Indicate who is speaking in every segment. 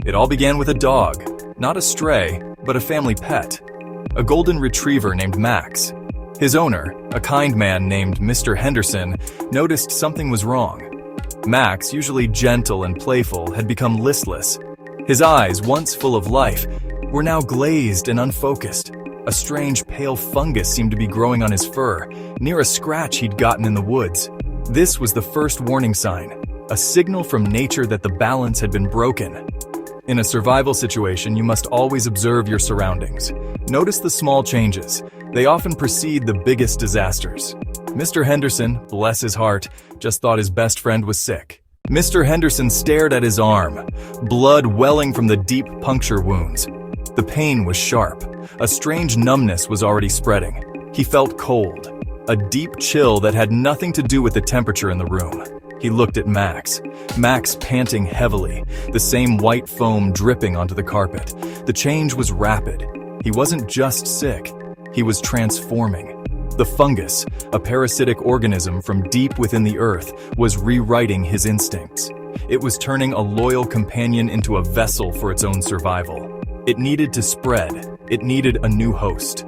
Speaker 1: It all began with a dog, not a stray, but a family pet, a golden retriever named Max. His owner, a kind man named Mr. Henderson, noticed something was wrong. Max, usually gentle and playful, had become listless. His eyes, once full of life, were now glazed and unfocused. A strange pale fungus seemed to be growing on his fur, near a scratch he'd gotten in the woods. This was the first warning sign, a signal from nature that the balance had been broken. In a survival situation, you must always observe your surroundings. Notice the small changes. They often precede the biggest disasters. Mr. Henderson, bless his heart, just thought his best friend was sick. Mr. Henderson stared at his arm, blood welling from the deep puncture wounds. The pain was sharp. A strange numbness was already spreading. He felt cold, a deep chill that had nothing to do with the temperature in the room. He looked at Max panting heavily, the same white foam dripping onto the carpet. The change was rapid. He wasn't just sick, he was transforming. The fungus, a parasitic organism from deep within the earth, was rewriting his instincts. It was turning a loyal companion into a vessel for its own survival. It needed to spread. It needed a new host.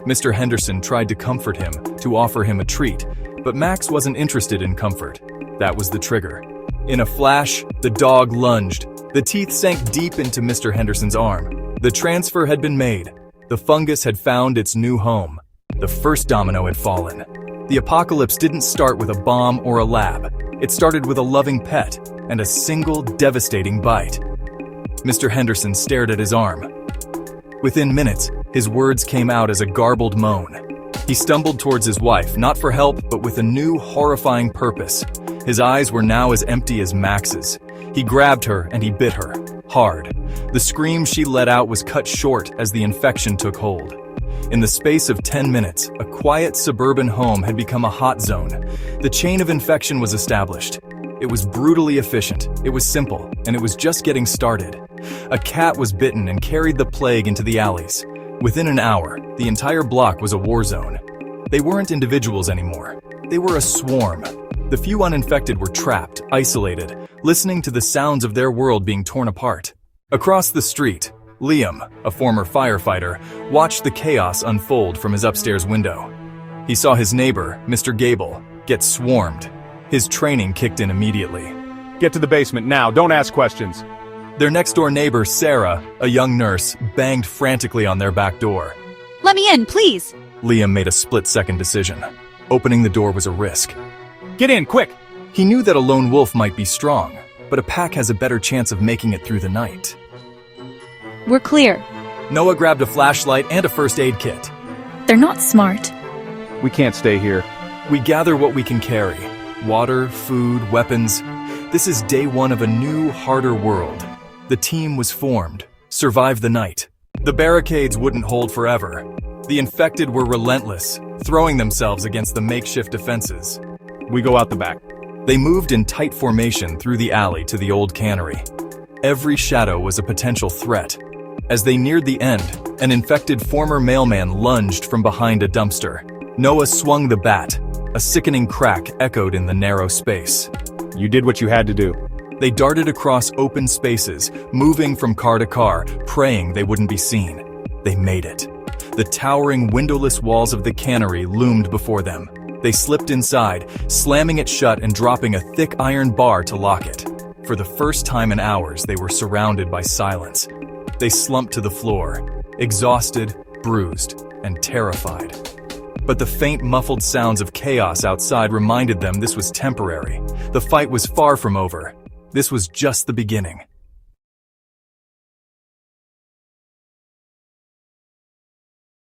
Speaker 1: Mr. Henderson tried to comfort him, to offer him a treat, but Max wasn't interested in comfort. That was the trigger. In a flash, the dog lunged. The teeth sank deep into Mr. Henderson's arm. The transfer had been made. The fungus had found its new home. The first domino had fallen. The apocalypse didn't start with a bomb or a lab. It started with a loving pet and a single devastating bite. Mr. Henderson stared at his arm. Within minutes, his words came out as a garbled moan. He stumbled towards his wife, not for help, but with a new, horrifying purpose. His eyes were now as empty as Max's. He grabbed her and he bit her, hard. The scream she let out was cut short as the infection took hold. In the space of 10 minutes, a quiet suburban home had become a hot zone. The chain of infection was established. It was brutally efficient, it was simple, and it was just getting started. A cat was bitten and carried the plague into the alleys. Within an hour, the entire block was a war zone. They weren't individuals anymore. They were a swarm. The few uninfected were trapped, isolated, listening to the sounds of their world being torn apart. Across the street, Liam, a former firefighter, watched the chaos unfold from his upstairs window. He saw his neighbor, Mr. Gable, get swarmed. His training kicked in immediately.
Speaker 2: Get to the basement now, don't ask questions.
Speaker 1: Their next-door neighbor, Sarah, a young nurse, banged frantically on their back door.
Speaker 3: Let me in, please.
Speaker 1: Liam made a split-second decision. Opening the door was a risk.
Speaker 2: Get in, quick!
Speaker 1: He knew that a lone wolf might be strong, but a pack has a better chance of making it through the night.
Speaker 3: We're clear.
Speaker 1: Noah grabbed a flashlight and a first aid kit.
Speaker 3: They're not smart.
Speaker 2: We can't stay here.
Speaker 1: We gather what we can carry. Water, food, weapons. This is day one of a new, harder world. The team was formed. Survive the night. The barricades wouldn't hold forever. The infected were relentless, throwing themselves against the makeshift defenses.
Speaker 2: We go out the back.
Speaker 1: They moved in tight formation through the alley to the old cannery. Every shadow was a potential threat. As they neared the end, an infected former mailman lunged from behind a dumpster. Noah swung the bat. A sickening crack echoed in the narrow space.
Speaker 2: You did what you had to do.
Speaker 1: They darted across open spaces, moving from car to car, praying they wouldn't be seen. They made it. The towering windowless walls of the cannery loomed before them. They slipped inside, slamming it shut and dropping a thick iron bar to lock it. For the first time in hours, they were surrounded by silence. They slumped to the floor, exhausted, bruised, and terrified. But the faint, muffled sounds of chaos outside reminded them this was temporary. The fight was far from over. This was just the beginning.